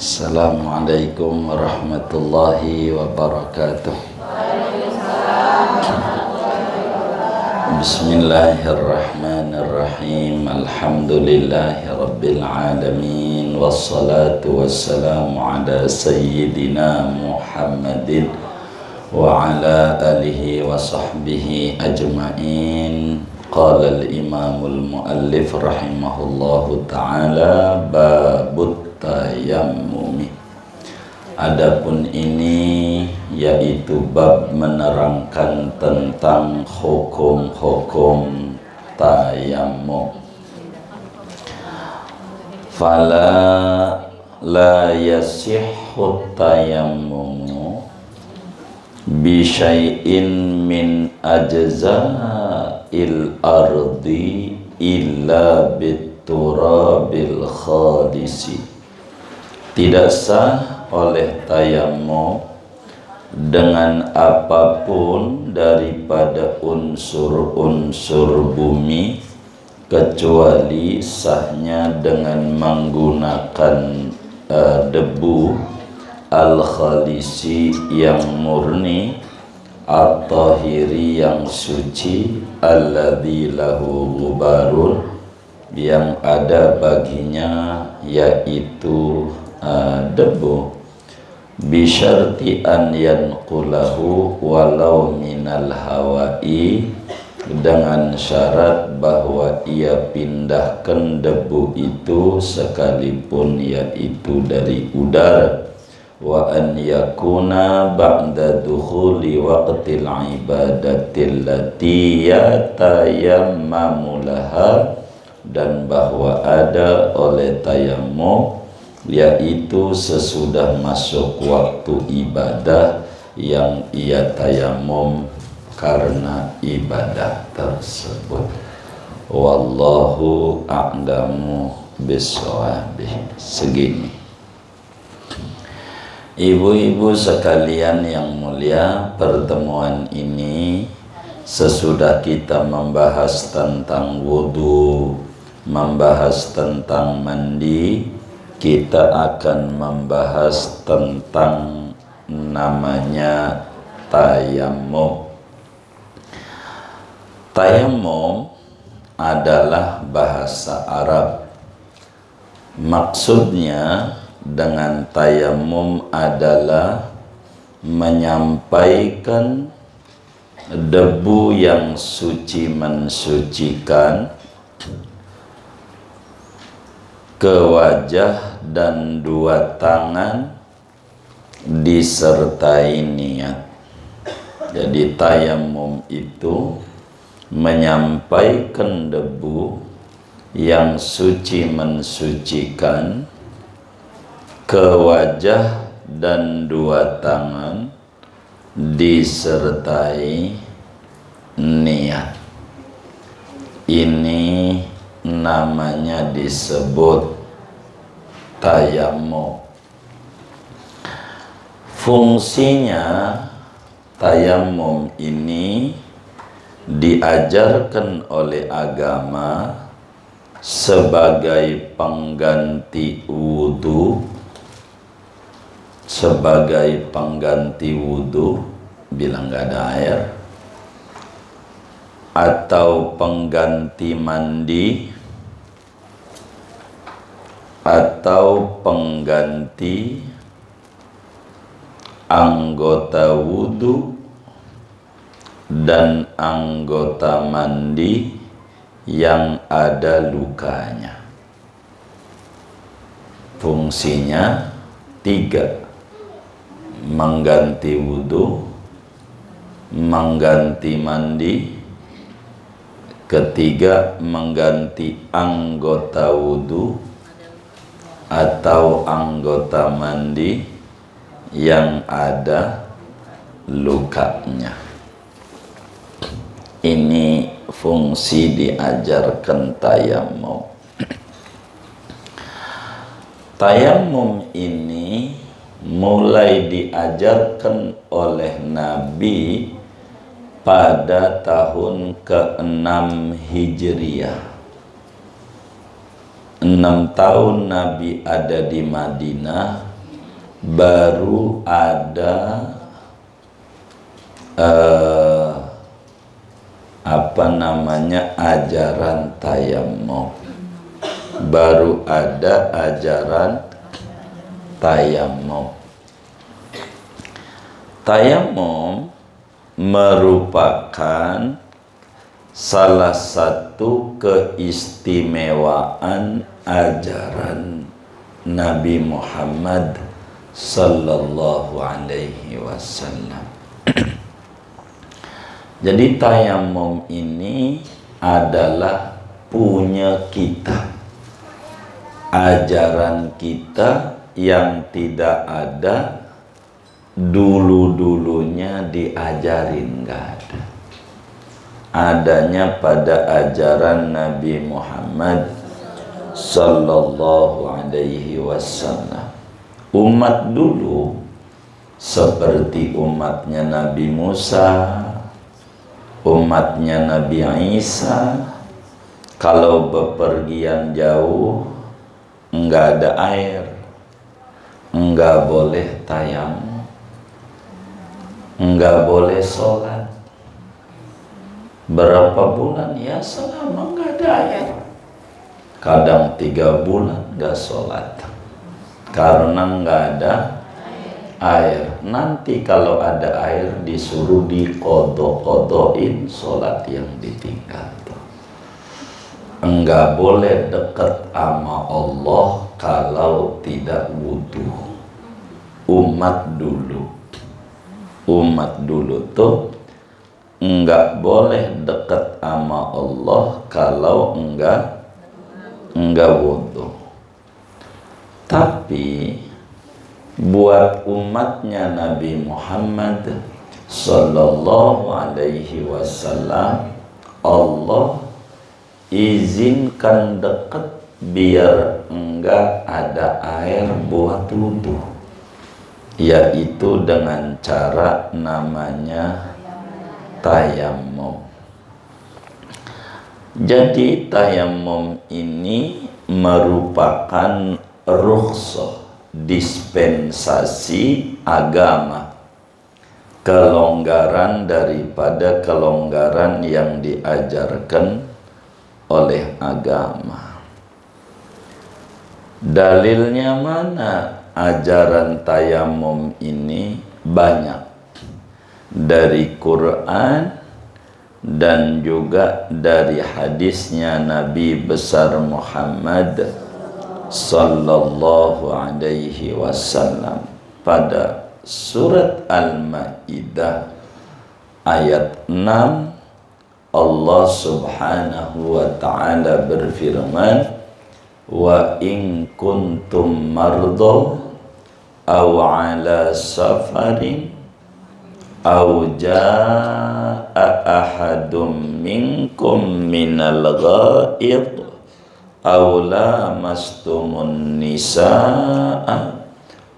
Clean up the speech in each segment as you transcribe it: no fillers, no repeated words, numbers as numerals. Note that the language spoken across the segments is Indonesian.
Assalamualaikum warahmatullahi wabarakatuh. Bismillahirrahmanirrahim. Alhamdulillahi rabbil alamin. Wassalatu wassalamu ala sayyidina Muhammadin wa ala alihi wa sahbihi ajma'in. Qala al-imamul muallif rahimahullahu ta'ala babut tayammumi. Adapun ini yaitu bab menerangkan tentang hukum-hukum tayammum. Fala la yasihhu tayammumu bi syai'in min ajza'il ardi illa biturabil khalisi. Tidak sah oleh tayammum dengan apapun daripada unsur-unsur bumi kecuali sahnya dengan menggunakan debu al-khalisi yang murni, at-tahiri yang suci, alladzi lahu ghubarun yang ada baginya yaitu debu, bisyarti an yanqulahu walau minal hawa'i, dengan syarat bahwa ia pindahkan debu itu sekalipun yaitu dari udara, wa an yakuna ba'da dukhuli waqtil ibadatil lati yatayammamu laha, dan bahwa ada oleh tayammum yaitu sesudah masuk waktu ibadah yang ia tayammum karena ibadah tersebut. Wallahu a'lamu bissawabih. Segini. Ibu-ibu sekalian yang mulia, pertemuan ini sesudah kita membahas tentang wudu, membahas tentang mandi, kita akan membahas tentang namanya tayammum. Tayammum adalah bahasa Arab. Maksudnya dengan tayammum adalah menyampaikan debu yang suci mensucikan ke wajah dan dua tangan disertai niat. Jadi tayammum itu menyampaikan debu yang suci mensucikan ke wajah dan dua tangan disertai niat. Ini namanya disebut tayammum. Fungsinya tayammum ini diajarkan oleh agama sebagai pengganti wudu, sebagai pengganti wudu bila nggak ada air, atau pengganti mandi, atau pengganti anggota wudu dan anggota mandi yang ada lukanya. Fungsinya tiga: mengganti wudu, mengganti mandi, ketiga mengganti anggota wudu atau anggota mandi yang ada lukanya. Ini fungsi diajarkan tayammum. Tayammum ini mulai diajarkan oleh Nabi pada tahun ke-6 Hijriah. 6 tahun Nabi ada di Madinah, baru ada ajaran tayammum. Baru ada ajaran tayammum. Tayammum merupakan salah satu keistimewaan ajaran Nabi Muhammad sallallahu alaihi wasallam. Jadi tayammum ini adalah punya kita, ajaran kita yang tidak ada dulu-dulunya diajarin, nggak ada. Adanya pada ajaran Nabi Muhammad sallallahu alaihi wasallam. Umat dulu seperti umatnya Nabi Musa, umatnya Nabi Isa, kalau bepergian jauh enggak ada air, enggak boleh tayammum, enggak boleh sholat. Berapa bulan? Ya selama enggak ada air. Kadang 3 bulan enggak sholat karena enggak ada air. Nanti kalau ada air disuruh dikodok-kodokin sholat yang ditinggal. Enggak boleh dekat sama Allah kalau tidak wudu. Umat dulu tuh enggak boleh dekat sama Allah kalau enggak wudu. Tapi buat umatnya Nabi Muhammad sallallahu alaihi wasallam, Allah izinkan dekat biar enggak ada air buat wudu, yaitu dengan cara namanya tayammum. Jadi tayammum ini merupakan rukhsah, dispensasi agama, kelonggaran daripada kelonggaran yang diajarkan oleh agama. Dalilnya mana? Ajaran tayammum ini banyak dari Quran dan juga dari hadisnya Nabi besar Muhammad sallallahu alaihi wasallam. Pada surat Al-Maidah ayat 6, Allah subhanahu wa ta'ala berfirman, wa in kuntum mardo aw ala safarin aw jaa ahadum minkum minal ghaid aw lamastumun nisaa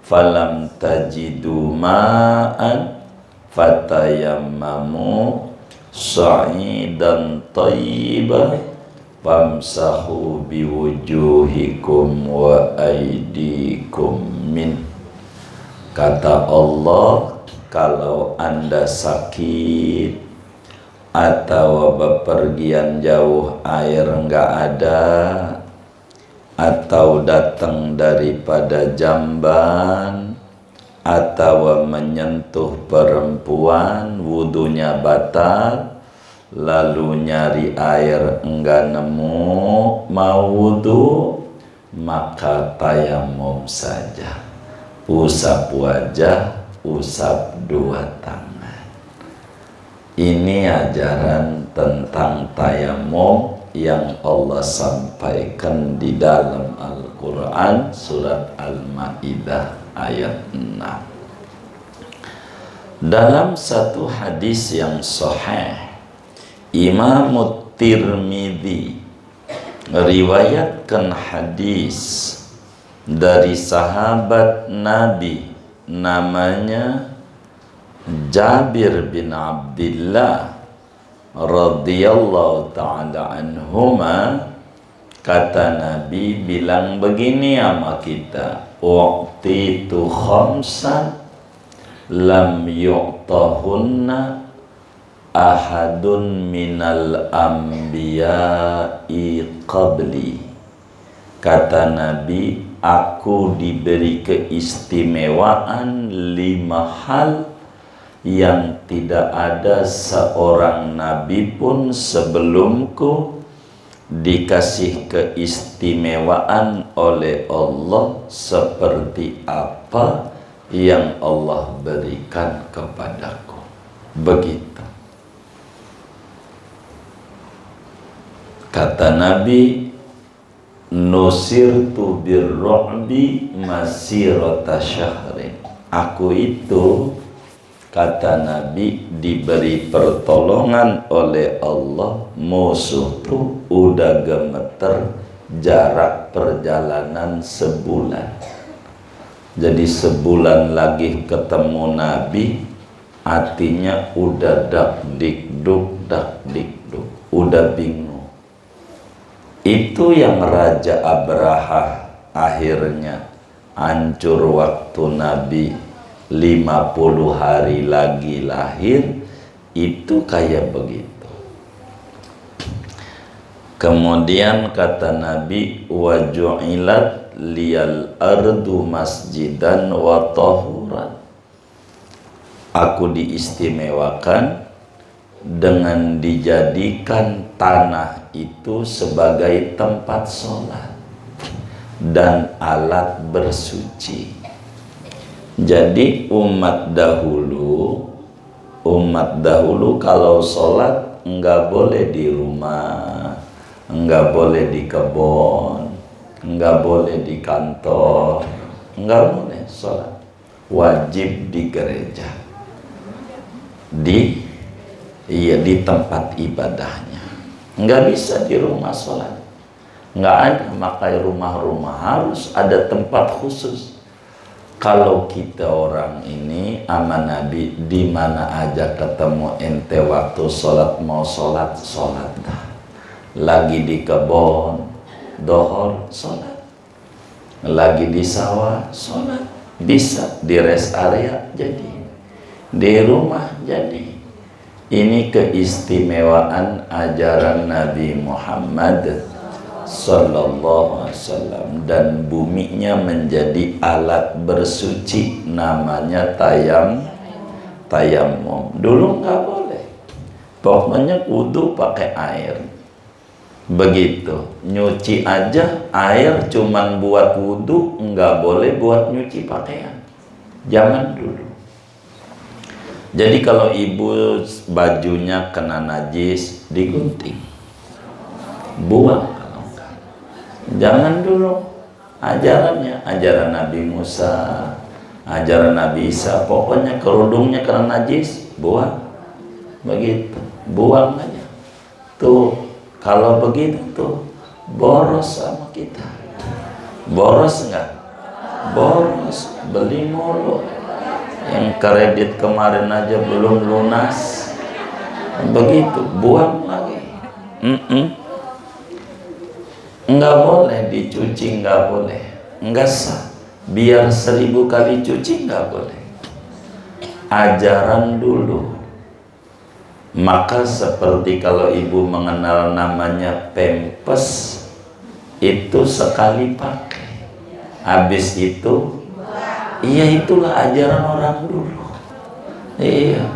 falam tajidu ma'an fatayammamu sa'idan tayyiban famsahu biwujuhikum wa aydikum min. Kata Allah, kalau Anda sakit atau bepergian jauh air enggak ada, atau datang daripada jamban, atau menyentuh perempuan wudunya batal, lalu nyari air enggak nemu, mau wudu, maka tayammum saja. Usap wajah, usap 2 tangan. Ini ajaran tentang tayammum yang Allah sampaikan di dalam Al-Quran surat Al-Maidah ayat 6. Dalam satu hadis yang sahih, Imam Tirmidzi riwayatkan hadis dari sahabat Nabi namanya Jabir bin Abdullah radhiyallahu ta'ala anhuma. Kata Nabi bilang begini sama kita, u'titu khamsan lam yu'tahunna ahadun minal anbiya'i qabli. Kata Nabi, aku diberi keistimewaan 5 hal yang tidak ada seorang nabi pun sebelumku dikasih keistimewaan oleh Allah seperti apa yang Allah berikan kepadaku. Begitu. Kata Nabi, nusirtu birru'bi masirata syahrin. Aku itu, kata Nabi, diberi pertolongan oleh Allah. Musuh tuh udah gemeter jarak perjalanan sebulan. Jadi sebulan lagi ketemu Nabi, hatinya udah dakdikduk, udah bingung. Itu yang Raja Abraha akhirnya hancur waktu Nabi 50 hari lagi lahir. Itu kayak begitu. Kemudian kata Nabi, wa ju'ilat liyal ardu masjidan wa tahuran. Aku diistimewakan dengan dijadikan tanah itu sebagai tempat sholat dan alat bersuci. Jadi umat dahulu kalau sholat enggak boleh di rumah, enggak boleh di kebun, enggak boleh di kantor, enggak boleh sholat, wajib di gereja, di tempat ibadahnya. Nggak bisa di rumah sholat, nggak ada. Makanya rumah-rumah harus ada tempat khusus. Kalau kita orang ini sama Nabi, di mana aja ketemu ente waktu sholat, mau sholat dah. Lagi di kebun, dohor sholat. Lagi di sawah sholat. Bisa di rest area jadi, di rumah jadi. Ini keistimewaan ajaran Nabi Muhammad sallallahu alaihi wasallam, dan buminya menjadi alat bersuci, namanya tayamum. Dulu nggak boleh, pokoknya wudu pakai air. Begitu, nyuci aja air cuman buat wudu, nggak boleh buat nyuci pakaian. Zaman dulu. Jadi kalau ibu bajunya kena najis, digunting, buang kalau enggak. Jangan dulu ajarannya, ajaran Nabi Musa, ajaran Nabi Isa, pokoknya kerudungnya kena najis, buang. Begitu, buang aja. Tuh, kalau begitu tuh, boros sama kita. Boros enggak? Boros, beli mulu. Yang kredit kemarin aja belum lunas, begitu, buang lagi. Enggak boleh dicuci, enggak boleh, enggak sah. Biar 1000 kali cuci enggak boleh. Ajaran dulu. Maka seperti kalau ibu mengenal namanya Pampers, itu sekali pakai, habis itu iya, itulah ajaran orang dulu. Iya,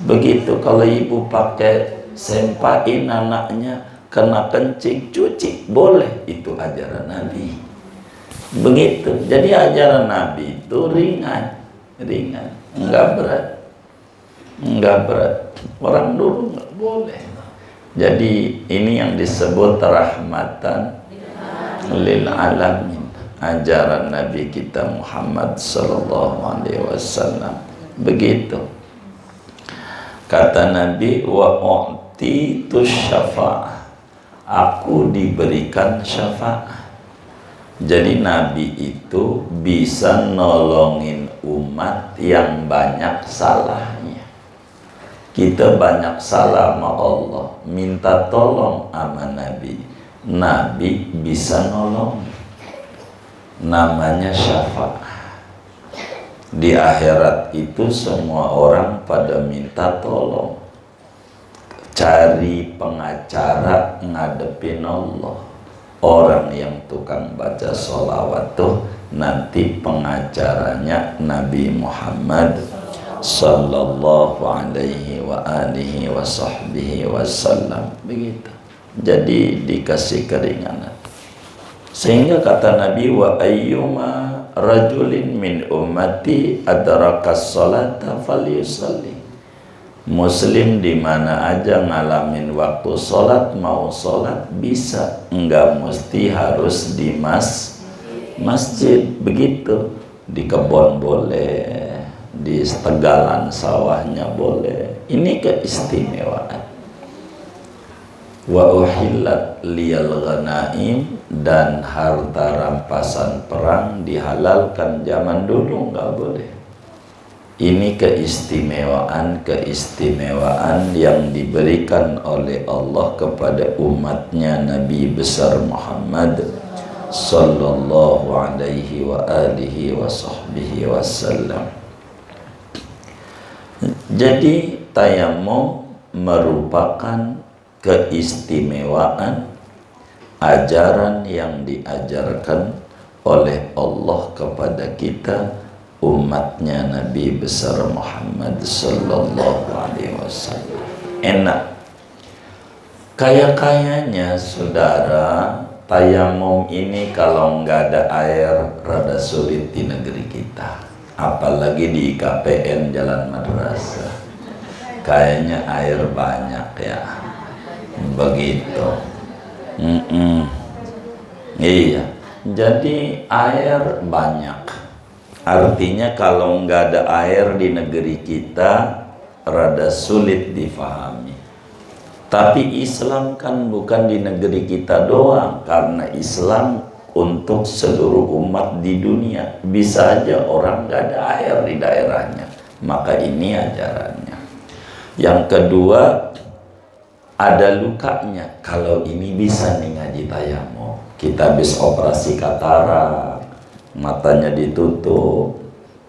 begitu. Kalau ibu pakai sempain anaknya kena kencing, cuci, boleh. Itu ajaran Nabi. Begitu. Jadi ajaran Nabi itu ringan, enggak berat. Orang dulu enggak boleh. Jadi ini yang disebut rahmatan lil alamin. Ajaran Nabi kita Muhammad sallallahu alaihi wasallam. Begitu. Kata Nabi, wa u'titu syafa'ah. Aku diberikan syafaat. Jadi Nabi itu bisa nolongin umat yang banyak salahnya. Kita banyak salah sama Allah, minta tolong sama Nabi. Nabi bisa nolong. namanya syafaat. Di akhirat itu semua orang pada minta tolong, cari pengacara ngadepin Allah. Orang yang tukang baca sholawat tuh nanti pengacaranya Nabi Muhammad sallallahu alaihi wa alihi wa sahbihi wasallam. Begitu. Jadi dikasih keringanan. Sehingga kata Nabi, wa ayyuma rajulin min ummati adrakas salata falyusalli. Muslim di mana aja ngalamin waktu sholat, mau sholat bisa, enggak mesti harus di masjid. Begitu. Di kebun boleh, di tegalan sawahnya boleh. Ini keistimewaan. Wa uhillat liyal ghanaim, dan harta rampasan perang dihalalkan. Zaman dulu nggak boleh. Ini keistimewaan yang diberikan oleh Allah kepada umatnya Nabi besar Muhammad sallallahu alaihi wa alihi wa sahbihi wasallam. Jadi tayamum merupakan keistimewaan ajaran yang diajarkan oleh Allah kepada kita, umatnya Nabi besar Muhammad sallallahu alaihi wasallam. Enak. Kayaknya saudara, tayamum ini kalau nggak ada air rada sulit di negeri kita. Apalagi di IKPN Jalan Madrasah. Kayaknya air banyak ya. Begitu. Iya. Jadi air banyak. Artinya kalau nggak ada air di negeri kita rada sulit difahami. Tapi Islam kan bukan di negeri kita doang, karena Islam untuk seluruh umat di dunia. Bisa aja orang nggak ada air di daerahnya, maka ini ajarannya. Yang kedua, ada lukanya. Kalau ini bisa nih ngaji tayamum. Kita habis operasi katarak, matanya ditutup,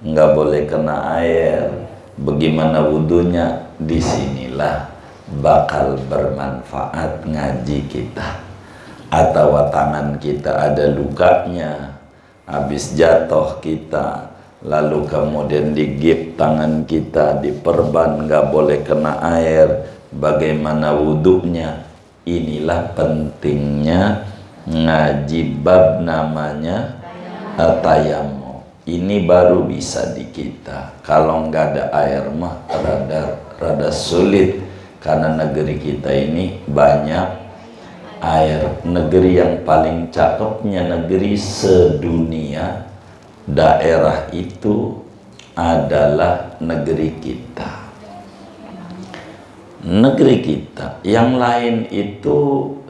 nggak boleh kena air. Bagaimana wudunya? Disinilah bakal bermanfaat ngaji kita. Atau tangan kita ada lukanya, habis jatuh kita, lalu kemudian digip tangan kita, diperban, nggak boleh kena air. Bagaimana wudunya? Inilah pentingnya ngaji bab namanya tayamum. Ini baru bisa di kita. Kalau nggak ada air mah rada sulit, karena negeri kita ini banyak air. Negeri yang paling cakepnya, negeri sedunia, daerah itu adalah negeri kita. Negeri kita. Yang lain itu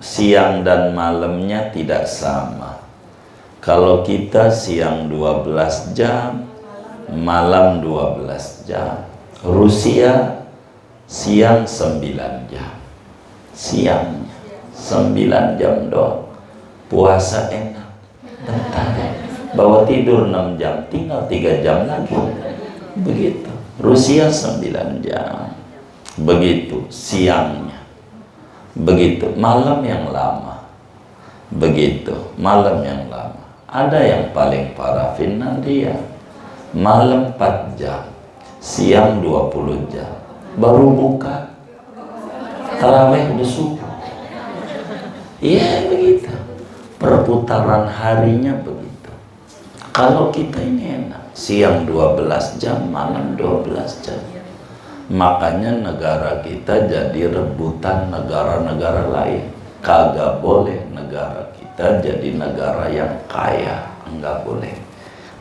siang dan malamnya tidak sama. Kalau kita siang 12 jam, malam 12 jam. Rusia siang 9 jam. Siangnya 9 jam doang. Puasa enak. Bentar. Bawa tidur 6 jam, tinggal 3 jam lagi. Begitu. Rusia 9 jam. Begitu siangnya. Begitu malam yang lama. Begitu malam yang lama. Ada yang paling parah, Finlandia. Malam 4 jam, siang 20 jam. Baru buka tarawih udah subuh. Iya begitu. Perputaran harinya begitu. Kalau kita ini enak, siang 12 jam, malam 12 jam. Makanya negara kita jadi rebutan negara-negara lain. Kagak boleh negara kita jadi negara yang kaya. Enggak boleh.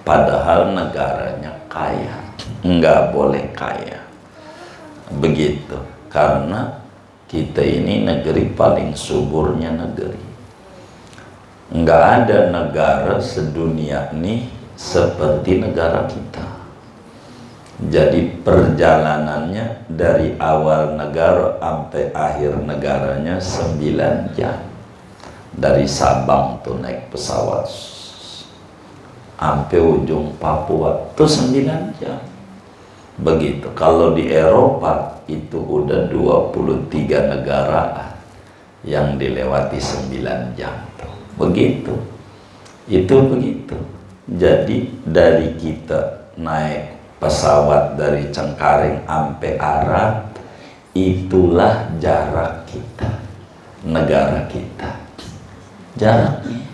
Padahal negaranya kaya. Enggak boleh kaya. Begitu. Karena kita ini negeri paling suburnya negeri. Enggak ada negara sedunia ini seperti negara kita. Jadi perjalanannya dari awal negara sampai akhir negaranya 9 jam. Dari Sabang tuh naik pesawat. sampai ujung Papua itu 9 jam. Begitu. Kalau di Eropa itu udah 23 negara yang dilewati 9 jam tuh. Begitu. Itu begitu. Jadi dari kita naik pesawat dari Cengkareng sampai Arab, itulah jarak kita, negara kita. Jaraknya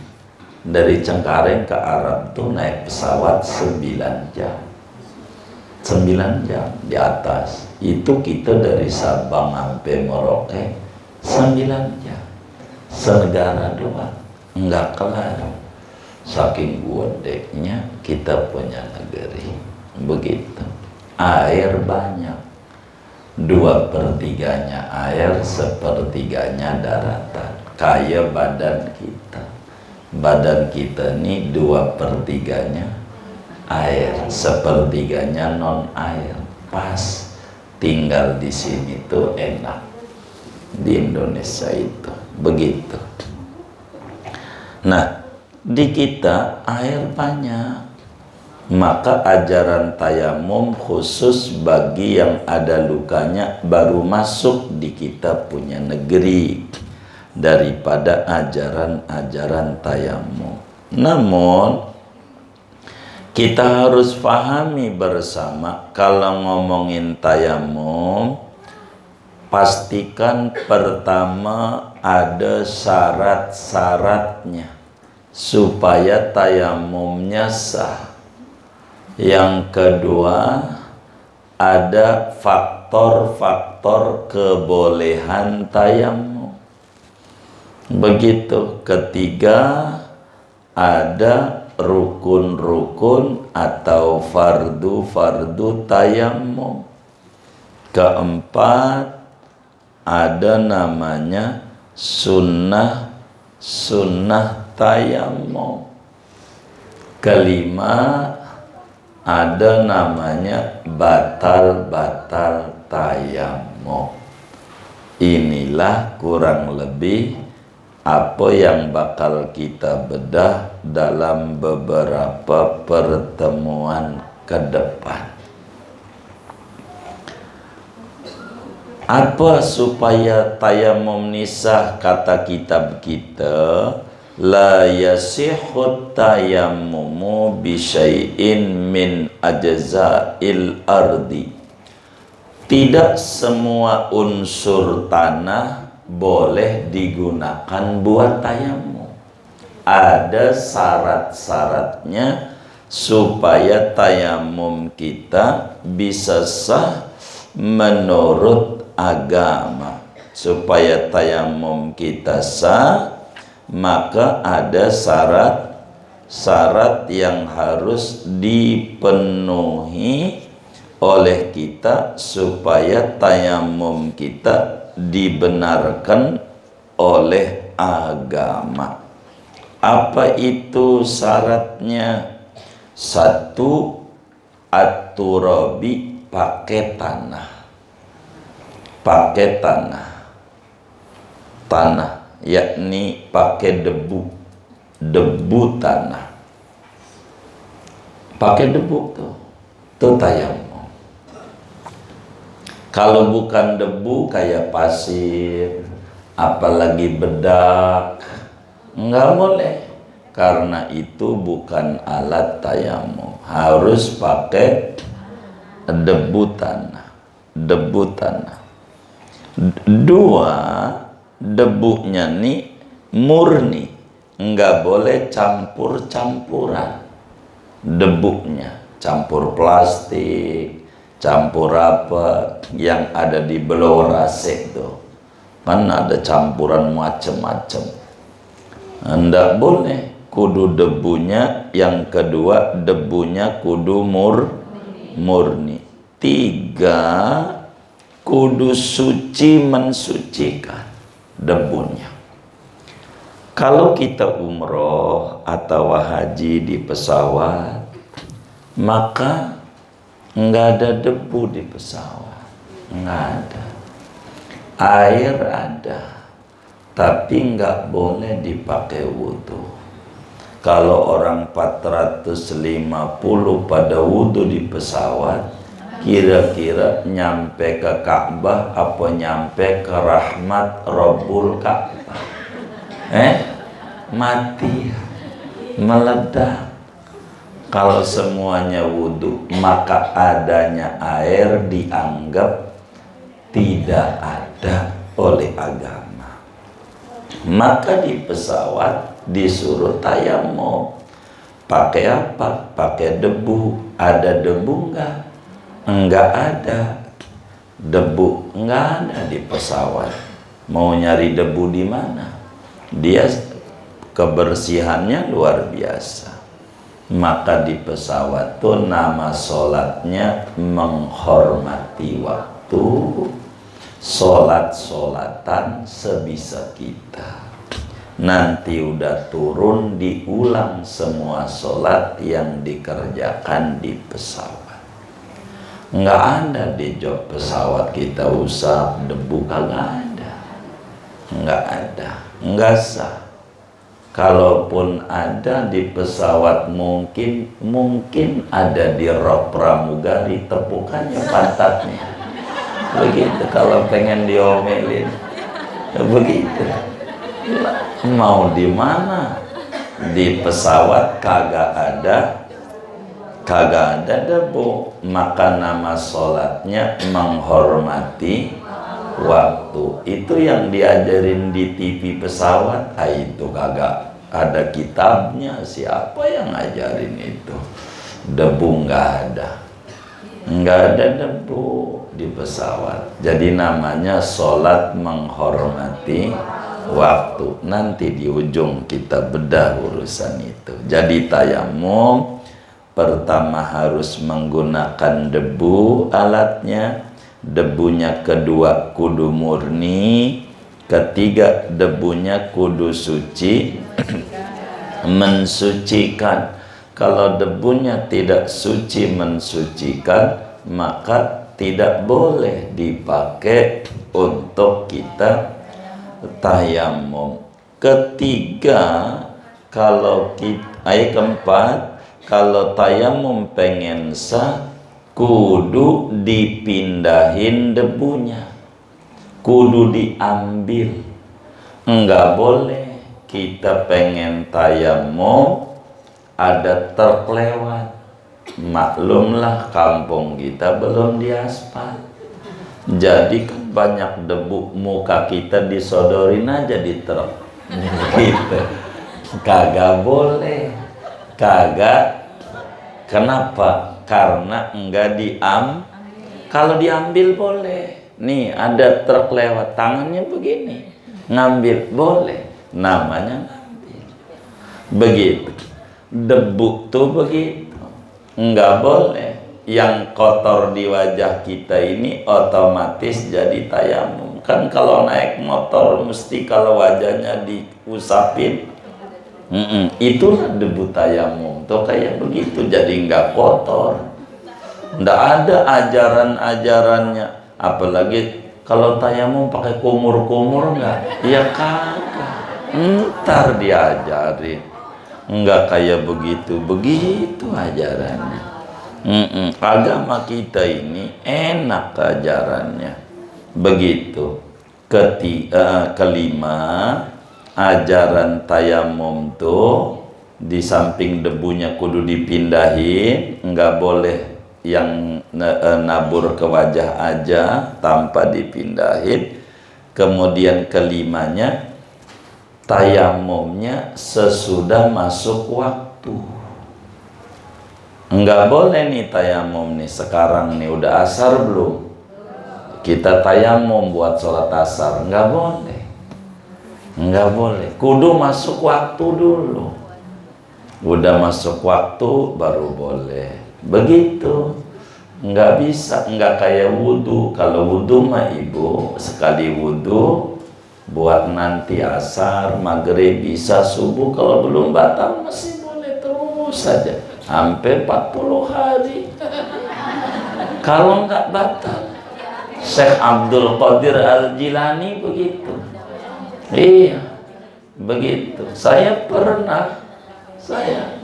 dari Cengkareng ke Arab tuh naik pesawat 9 jam. 9 jam di atas. Itu kita dari Sabang sampai Merauke 9 jam. Senegara doang. Enggak kelar. Saking gedenya kita punya negeri. Begitu. Air banyak. 2/3-nya air, 1/3-nya daratan. Kayak badan kita. Badan kita ini 2/3-nya air, 1/3-nya non air. Pas. Tinggal di sini tuh enak. Di Indonesia itu begitu. Nah, di kita air banyak, maka ajaran tayamum khusus bagi yang ada lukanya baru masuk di kita punya negeri daripada ajaran-ajaran tayamum. Namun kita harus pahami bersama, kalau ngomongin tayamum, pastikan pertama ada syarat-syaratnya supaya tayamumnya sah. Yang kedua, ada faktor-faktor kebolehan tayamum. Begitu. Ketiga, ada rukun-rukun atau fardu-fardu tayamum. Keempat, ada namanya sunnah tayamum. Kelima, ada namanya batal tayamum. Inilah kurang lebih apa yang bakal kita bedah dalam beberapa pertemuan ke depan. Apa supaya tayamum nisah? Kata kitab kita, la yasihut tayammumu bisyai'in min ajza'il ardi. Tidak semua unsur tanah boleh digunakan buat tayamum. Ada syarat-syaratnya supaya tayamum kita bisa sah menurut agama. Supaya tayamum kita sah, maka ada syarat yang harus dipenuhi oleh kita supaya tayamum kita dibenarkan oleh agama. Apa itu syaratnya? Satu, at-turabi, pakai tanah. Pakai tanah, yakni pakai debu tanah. Pakai debu tuh tayamum. Kalau bukan debu kayak pasir, apalagi bedak, nggak boleh. Karena itu bukan alat tayamum. Harus pakai debu tanah. Dua, debunya nih murni, nggak boleh campur-campuran. Debunya campur plastik, campur apa yang ada di belorase tuh, kan ada campuran macem-macem. Nggak boleh. Kudu debunya. Yang kedua, debunya kudu murni. Tiga, kudu suci, mensucikan debunya. Kalau kita umroh atau haji di pesawat, maka nggak ada debu di pesawat, nggak ada. Air ada, tapi nggak boleh dipakai wudhu. Kalau orang 450 pada wudhu di pesawat, kira-kira nyampe ke Ka'bah apa nyampe ke rahmat Rabbul Ka'bah? Mati, meledak. Kalau semuanya wudhu, maka adanya air dianggap tidak ada oleh agama. Maka di pesawat disuruh tayamum. Pakai apa? Pakai debu. Ada debu enggak? Enggak ada. Debu enggak ada di pesawat. Mau nyari debu di mana? Dia kebersihannya luar biasa. Maka di pesawat tuh nama sholatnya menghormati waktu, sholat-sholatan sebisa kita. Nanti udah turun diulang semua sholat yang dikerjakan di pesawat. Nggak ada di jok pesawat kita usap debu, kagak ada. Nggak ada, nggak sah. Kalaupun ada di pesawat mungkin ada di rok pramugari, tepukannya pantatnya. Begitu kalau pengen diomelin. Begitu. Mau di mana? Di pesawat kagak ada debu. Maka nama sholatnya menghormati waktu. Itu yang diajarin di TV pesawat. Itu kagak ada kitabnya. Siapa yang ngajarin itu? Debu nggak ada debu di pesawat. Jadi namanya sholat menghormati waktu. Nanti di ujung kita bedah urusan itu. Jadi tayamum pertama harus menggunakan debu alatnya, debunya kedua kudu murni, ketiga debunya kudu suci mensucikan. Kalau debunya tidak suci mensucikan, maka tidak boleh dipakai untuk kita tayamum. Ketiga, keempat, kalau tayamum pengen sah, kudu dipindahin debunya, kudu diambil. Enggak boleh kita pengen tayamum ada terlewat. Maklumlah kampung kita belum diaspal. Jadi kan banyak debu, muka kita disodorin aja di truk. Gitu. Kagak boleh. Kagak. Kenapa? Karena enggak kalau diambil boleh. Nih ada truk lewat, tangannya begini. Ngambil boleh. Namanya ngambil. Begitu. Debu tuh begitu. Enggak boleh. Yang kotor di wajah kita ini otomatis jadi tayamum. Kan kalau naik motor mesti kalau wajahnya diusapin, itulah debu tayamum. Tuh kayak begitu, jadi nggak kotor. Nggak ada ajaran-ajarannya. Apalagi kalau tayamum pakai kumur-kumur nggak? Ya kagak. Ntar diajarin. Nggak kayak begitu ajarannya. Agama kita ini enak ajarannya. Begitu. Kelima, ajaran tayamum tuh di samping debunya kudu dipindahin, nggak boleh yang nabur ke wajah aja tanpa dipindahin. Kemudian kelimanya, tayamumnya sesudah masuk waktu. Enggak boleh nih tayamum nih sekarang nih udah asar belum? Kita tayamum buat sholat asar, enggak boleh. Enggak boleh. Kudu masuk waktu dulu. Udah masuk waktu baru boleh. Begitu. Enggak bisa, enggak kayak wudhu. Kalau wudhu mah ibu sekali wudhu buat nanti asar, maghrib, bisa subuh. Kalau belum batal masih boleh terus saja. Sampai 40 hari. Kalau nggak batal. Syekh Abdul Qadir Al-Jilani begitu. Iya, begitu. Saya pernah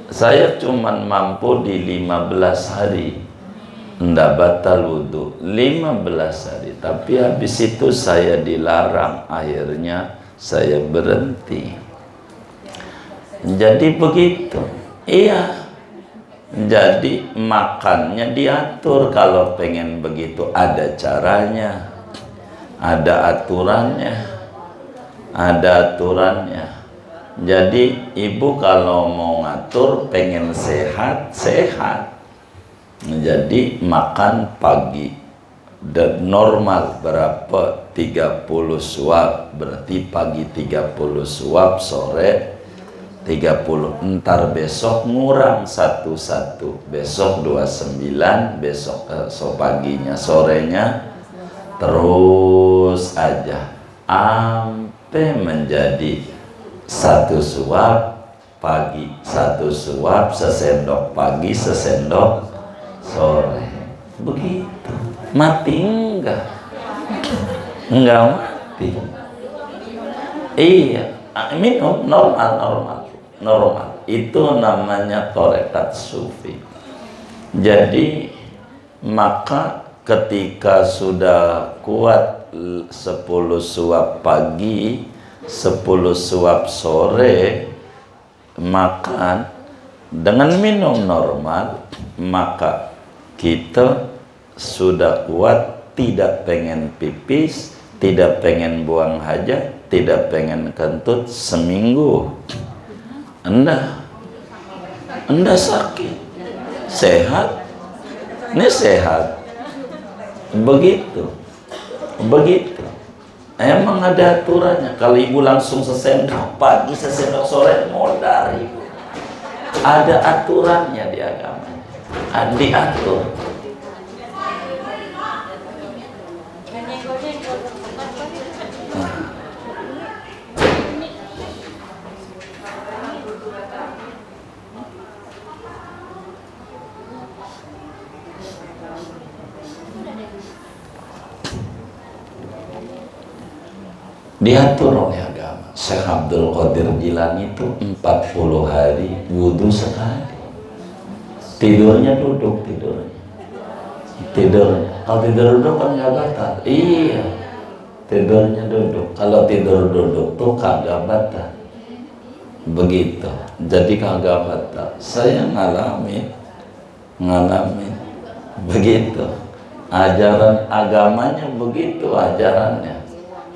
Saya cuman mampu di 15 hari ndak batal wudhu 15 hari, tapi habis itu saya dilarang, akhirnya saya berhenti. Jadi begitu. Iya, jadi makannya diatur. Kalau pengen begitu ada caranya, ada aturannya, ada aturannya. Jadi ibu kalau mau ngatur pengen sehat, sehat. Jadi makan pagi dan normal berapa 30 suap, berarti pagi 30 suap, sore 30. Entar besok ngurang satu-satu, besok 29, besok paginya, sorenya terus aja sampai menjadi satu suap pagi, satu suap, sesendok pagi, sesendok sore. Begitu. Mati enggak? Enggak mati. Iya, minum normal. Itu namanya tarekat sufi. Jadi maka ketika sudah kuat 10 suap pagi, 10 suap sore makan dengan minum normal, maka kita sudah kuat, tidak pengen pipis, tidak pengen buang hajat, tidak pengen kentut seminggu. Anda sakit, sehat, ini sehat, begitu. Emang ada aturannya. Kalau ibu langsung sesendok pagi, sesendok sore, modal ibu. Ada aturannya di agama. Diatur. Diatur oleh agama. Syekh Abdul Qadir Jilani itu 40 hari wudhu sekali. Tidurnya duduk, tidurnya. Kalau tidur duduk kan nggak batal. Iya, tidurnya duduk. Kalau tidur duduk tuh kagak batal. Begitu. Jadi kagak batal. Saya ngalamin. Begitu. Ajaran agamanya begitu ajarannya.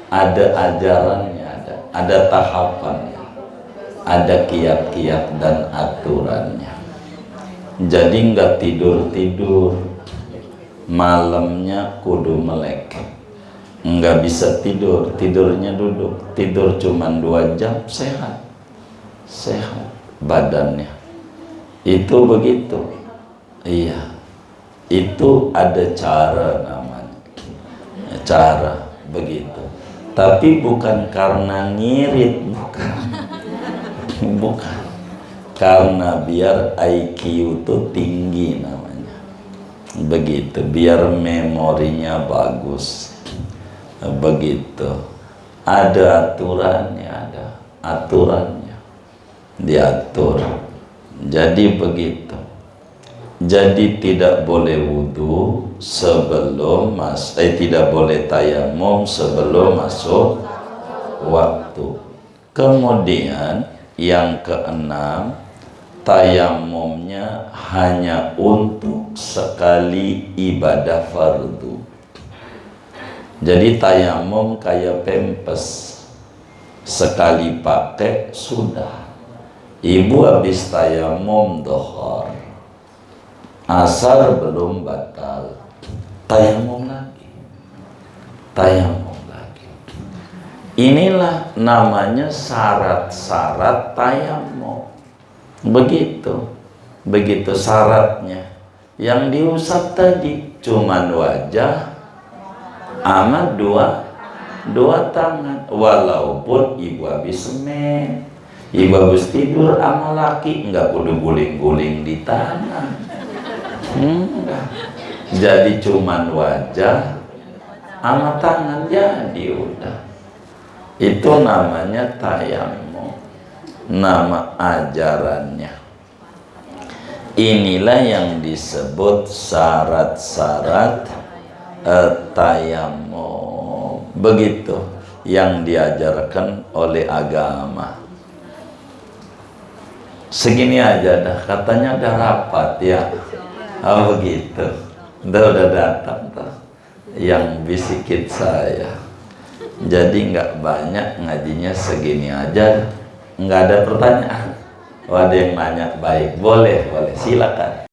Ada ajarannya, ada tahapannya, ada kiat-kiat dan aturannya. Jadi nggak tidur malamnya kudu melek, nggak bisa tidurnya duduk, tidur cuman 2 jam sehat badannya. Itu begitu. Iya, itu ada cara namanya, cara begitu. Tapi bukan karena ngirit, bukan. Karena biar IQ itu tinggi namanya. Begitu, biar memorinya bagus. Begitu. Ada aturannya. Diatur. Jadi begitu. Jadi tidak boleh wudhu sebelum tidak boleh tayamum sebelum masuk waktu. Kemudian yang keenam, tayamumnya hanya untuk sekali ibadah fardu. Jadi tayamum kayak pempes, sekali pakai sudah. Ibu habis tayamum dohor, asar belum batal, tayamum lagi. Inilah namanya syarat-syarat tayamum. Begitu syaratnya. Yang diusap tadi cuman wajah sama dua tangan. Walaupun ibu habis semen, ibu habis tidur sama laki, nggak kudu guling-guling di tangan. Jadi cuman wajah sama tangan, jadi udah. Itu namanya tayamum, nama ajarannya. Inilah yang disebut syarat-syarat tayamum. Begitu yang diajarkan oleh agama. Segini aja dah, katanya udah rapat ya. Oh begitu. Udah datang tuh yang bisikin saya. Jadi nggak banyak, ngajinya segini aja. Nggak ada pertanyaan. Oh, ada yang nanya, baik, boleh silakan.